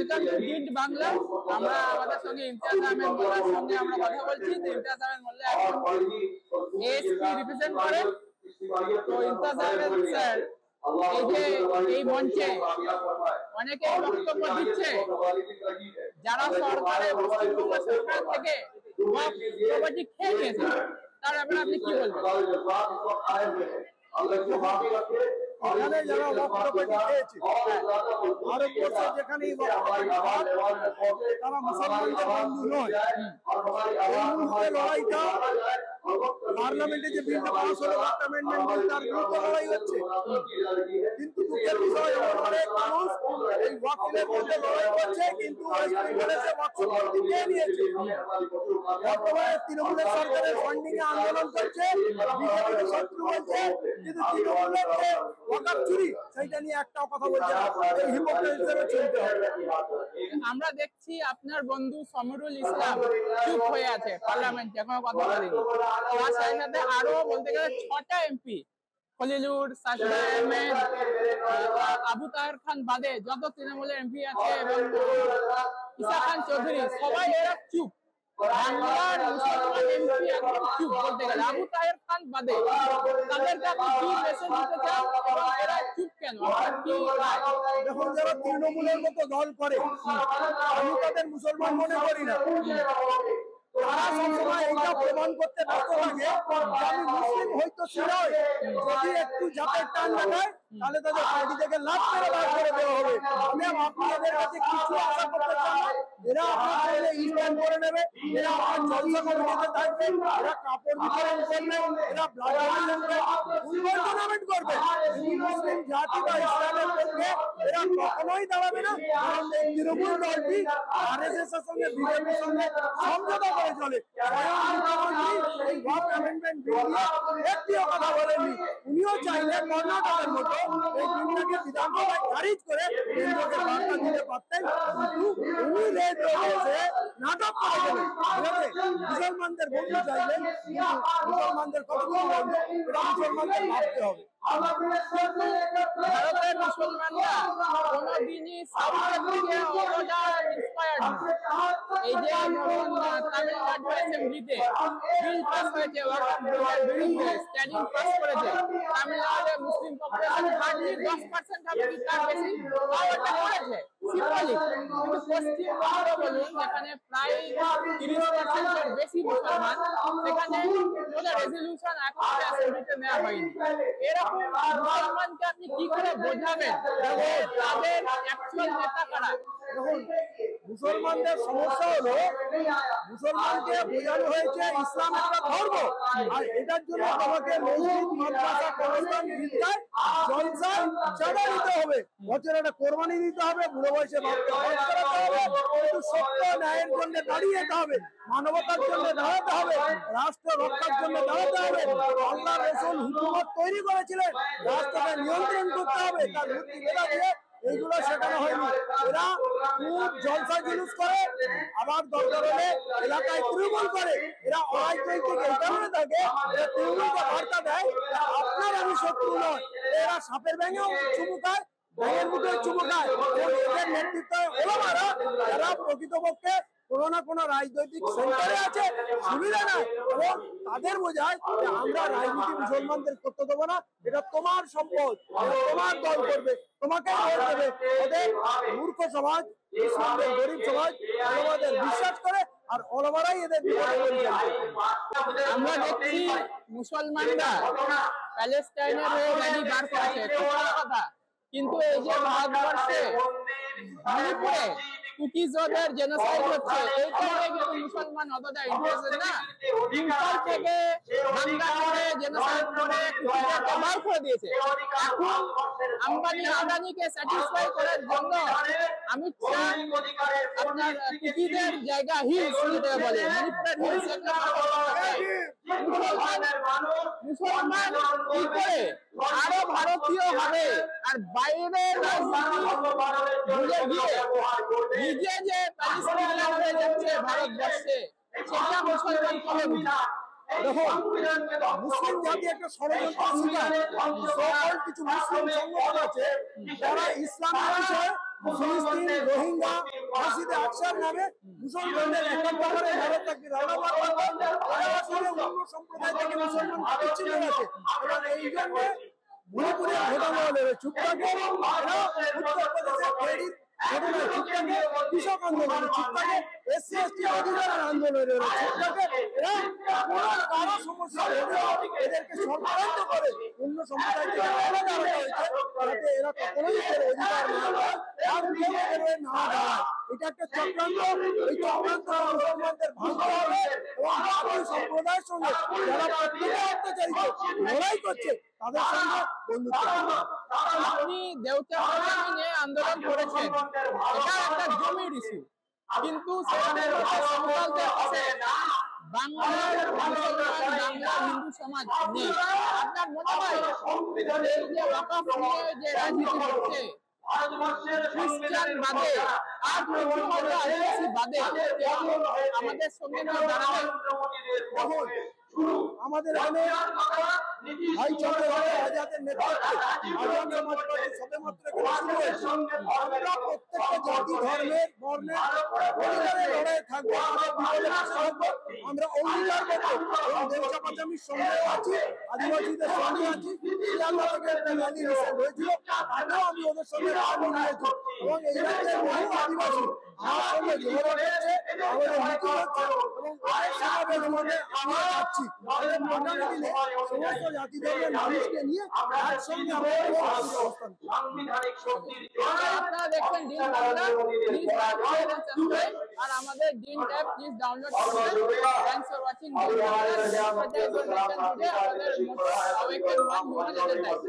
Welcome to গিট বাংলা। আমরা আমাদের সঙ্গে ইমতিয়াজ আহমেদ মোল্লার সঙ্গে আমরা কথা বলছি। ইমতিয়াজ আহমেদ মোল্লা এখন এএসপি রিপ্রেজেন্ট করেন। তো ইমতিয়াজ আহমেদ স্যার, এই যে এই মঞ্চে অনেকে বক্তব্য দিচ্ছে যারা সরকারের পশ্চিমবঙ্গ সরকার থেকে প্রপার্টি খেয়ে নিয়েছে, তার ব্যাপারে আপনি কি বলবেন? এখানে যারা প্রপার্টি খেয়েছে, ভারতবর্ষে যেখানেই তারা মুসলমানদের বন্ধু নয়। এই মুহূর্তে লড়াইটা পার্লামেন্টে যে বিলটা পাস হলো, অ্যামেন্ডমেন্ট বিল, তার বিরুদ্ধে লড়াই হচ্ছে। কিন্তু দুঃখের বিষয়, অনেক মানুষ এই ওয়াকফের মধ্যে লড়াই করছে, কিন্তু ওয়েস্ট বেঙ্গলে সে ওয়াকফ সম্পত্তি নিয়ে নিয়েছে। বর্তমানে তৃণমূলের সরকারের ফান্ডিং এ আন্দোলন করছে, বিজেপিকে শত্রু বলছে, কিন্তু তৃণমূলের যে ওয়াকফ চুরি সেইটা নিয়ে একটাও কথা বলছে না। এই হিপোক্রেসি হিসেবে চলতে হবে। আমরা দেখছি আপনার বন্ধু সমরুল ইসলাম চুপ হয়ে আছে পার্লামেন্টে, কোনো কথা বলেনি। তার সাথে সাথে আরো বলতে গেলে 6টা এমপি, খলিলুর, সাশিদ আহমেদ, আবু তাহের খান বাদে যত তৃণমূলের এমপি আছে এবং ইসা খান চৌধুরী, সবাই এরা চুপ। বাংলার মুসলমান এমপি একদম চুপ বলতে গেলে, আবু তাহের খান বাদে। তাদেরকে আপনি কি মেসেজ দিতে চান এবং এরা চুপ কেন? দেখুন, যারা তৃণমূলের মতো দল করে, আমি তাদের মুসলমান মনে করি না। তারা সবসময় এইটা প্রমাণ করতে ব্যস্ত থাকে আমি মুসলিম হয়তো ছিলই, যদি একটু জাতের টান লাগায় তাহলে তাদের পার্টি থেকে লাভ করে বার করে দেওয়া হবে। আমি আপনাদের কাছে কিছু আশা করতে চাই না। এরা আপনার সামনে স্ট্যান্ড করে নেবে, এরা আপনার জলসা কমিটিতে থাকবে, এরা কাপড় বিতরণ করবে, এরা ব্লাড টুর্নামেন্ট করবে। মুসলিম জাতি বা ইসলামের পক্ষে এরা কখনোই দাঁড়াবে না। কারণ এই তৃণমূল দলটি আরএসএস এর সঙ্গে, বিজেপির সঙ্গে সমঝোতা করে চলে। এই ওয়াকফ অ্যামেন্ডমেন্ট বিল নিয়ে একটিও কথা বলেননি। উনিও চাইলে কর্ণাটকের মতো এই বিলটাকে বিধানসভায় খারিজ করে কেন্দ্রকে বার্তা দিতে পারতেন, কিন্তু উনি রেড রয়েছে নাটক করে গেলেন। মুসলমানদের বন্ধু চাইলেন, মুসলমানদের কতগুলো বন্ধু, এটা মুসলমানদের ভাবতে হবে। ভারতের মুসলমানরা কোনদিনই সাউথের থেকে ইন্সপায়ার্ড না। এই যে তামিলনাড়ু অ্যাসেম্বলিতে বিল পাস হয়েছে, ওয়াকফ বিলের বিরুদ্ধে স্ট্যান্ডিং পাস করেছে, তামিলনাড়ুর মুসলিম পপুলেশন হার্ডলি 10% হবে কি তার বেশি, তাও এটা করেছে সিম্বলিক। কিন্তু পশ্চিমবঙ্গ বলুন, যেখানে প্রায় 30% এর বেশি মুসলমান, সেখানে কোনো রেজলিউশন এখন অ্যাসেম্বলিতে নেওয়া হয়নি। এরকম মুসলমানকে আপনি কি করে বোঝাবেন তাদের অ্যাকচুয়াল নেতা কারা? দেখুন, মুসলমানদের সমস্যা হলো মুসলমানকে বোঝানো হয়েছে ইসলাম একটা ধর্ম, আর এটার জন্য আমাকে মসজিদ, মাদ্রাসা, কবরস্থান, গির্জায় জলসায় চাঁদা দিতে হবে, বছরে একটা কোরবানি দিতে হবে, বুড়ো বয়সে বাপকে হজ করাতে হবে, কিন্তু সত্য ন্যায়ের জন্য দাঁড়িয়ে যেতে হবে, মানবতার জন্য দাঁড়াতে হবে, রাষ্ট্র রক্ষার জন্য দাঁড়াতে হবে। আল্লাহ রাসূল হুকুমত তৈরি করেছিলেন, রাষ্ট্রকে নিয়ন্ত্রণ করতে হবে, তার নীতি বেলা দিয়ে এইগুলো শেখানো হয়নি। এরা খুব জলসা জুলুস করে, আবার দরকার হলে এলাকায় তৃণমূল করে। এরা অরাজনৈতিক এই কারণে থাকে, এরা তৃণমূলকে বার্তা দেয় আপনার আমি শত্রু নয়। এরা সাপের ব্যাঙেও চুমু খায়, ব্যাঙের মুখে চুমু খায়। এদের নেতৃত্বে ওলামারা, যারা প্রকৃতপক্ষে কোনো না কোনো রাজনৈতিক সেন্টারে আছে, সুবিধা নাই, এবং তাদের বোঝায় যে আমরা রাজনীতি মুসলমানদের করতে দেবো না, এটা তোমার সম্পদ, তোমার দল করবে, তোমাকে ভোট দেবে। ওদের মূর্খ সমাজ, ইসলামের গরিব সমাজ ওলামাদের বিশ্বাস করে, আর ওলামারাই এদের বিপদে পরিচালিত। আমরা দেখছি মুসলমানরা প্যালেস্টাইনের হয়ে র্যালি বার করেছে, খুব ভালো কথা। কিন্তু এই যে ভারতবর্ষে মণিপুরে কুকিজদের জেনোসাইড হচ্ছে, এইটাতে কিন্তু মুসলমান অতটা ইন্টারেস্টেড না। ইম্ফল থেকে হামলা করে জেনোসাইড করে কুকিজদেরকে বার করে দিয়েছে। এখন আম্বানি আদানিকে স্যাটিসফাই করার জন্য অমিত শাহ আপনার কুকিদের জায়গা হিলস যেটা বলে, মণিপুরের হিলস একটা মুসলমান কি করে আরো ভারতীয় হবে, আর বাইরের ভুলে গিয়ে নিজে যে প্যালেস্টাইন হয়ে যাচ্ছে ভারতবর্ষে, সেটা মুসলমান কবে বুঝে? দেখুন, মুসলিম জাতি একটা ষড়যন্ত্র শিকার। সকল কিছু মুসলিম সংগঠন আছে যারা ইসলামের বিষয়ে ফিলিস্তিন রোহিঙ্গা মাসিদে আকসার নামে মুসলমানদের একাত্তর করে ভারত তাকে আসলে অন্য সম্প্রদায় থেকে মুসলমান বিচ্ছিন্ন আছে এবং এই জন্য মণিপুরের ঘটনা হলে চুপ থাকে উত্তরপ্রদেশের চুপ থাকে কৃষক আন্দোলনে চুপ থাকে এসসি এসটি অধিকারের আন্দোলনে চুপ থাকে এরা কারো সমস্যা এদেরকে সরকারান্ত করে অন্য সম্প্রদায় থেকে আলাদা হয়েছে যাতে এরা কখনোই অধিকার না পায় আর কেউ এর না দাঁড়ায়। এটা একটা চক্রান্ত, এই চক্রান্ত মুসলমানদের ভাঙতে হবে এবং বাকি সম্প্রদায়ের সঙ্গে যারা প্রত্যেকে অত্যাচারিত লড়াই করছে তাদের সঙ্গে বন্ধুত্ব। আপনি দেউচা জমি নিয়ে আন্দোলন করেছেন, এটা একটা জমির ইস্যু, কিন্তু সেখানে সাঁওতালদের কাছে বাংলার মুসলমান বাংলা হিন্দু সমাজ নেই। আপনার মনে হয় এই যে ওয়াকফ নিয়ে যে রাজনীতি হচ্ছে খ্রিস্টান বাদে আর আদিবাসী বাদে আমাদের সঙ্গে দাঁড়াবে? দেখুন আমাদের এখানে ভাইচন্দ্র আজাদের নেতৃত্বে আজাদ সমাজ পার্টি সবেমাত্র শুরু হয়েছে। আমরা প্রত্যেকটা জাতি ধর্মের বর্ণের পরিবারের লড়াই থাকবো, আমরা অঙ্গীকার করবো এবং দেউচা পাঁচামির সঙ্গে আছি, আদিবাসীদের সঙ্গে আছি। শিয়ালদা থেকে একটা র্যালি রিসেন্ট হয়েছিল, তাতেও আমি ওদের সঙ্গে রাজি নিয়েছি এবং এই রাজ্যের বহু আদিবাসী আমার সঙ্গে যোগাযোগ করছে, আমাদের মিটিং হচ্ছে এবং সমাবেশ মধ্যে আমরা যাচ্ছি। আগামী দিনে সমস্ত জাতি ধর্মের মানুষকে নিয়ে একসঙ্গে আমরা অবস্থান করি। আপনারা দেখছেন Deen Bangla, please like share and subscribe আর আমাদের ডিন ট্যাব প্লিজ ডাউনলোড করুন। Thanks for watching Deen Bangla. আমাদের মোস্ট অ্যাওয়েকেন্ড ওয়ান মহারাজাদের লাইফ।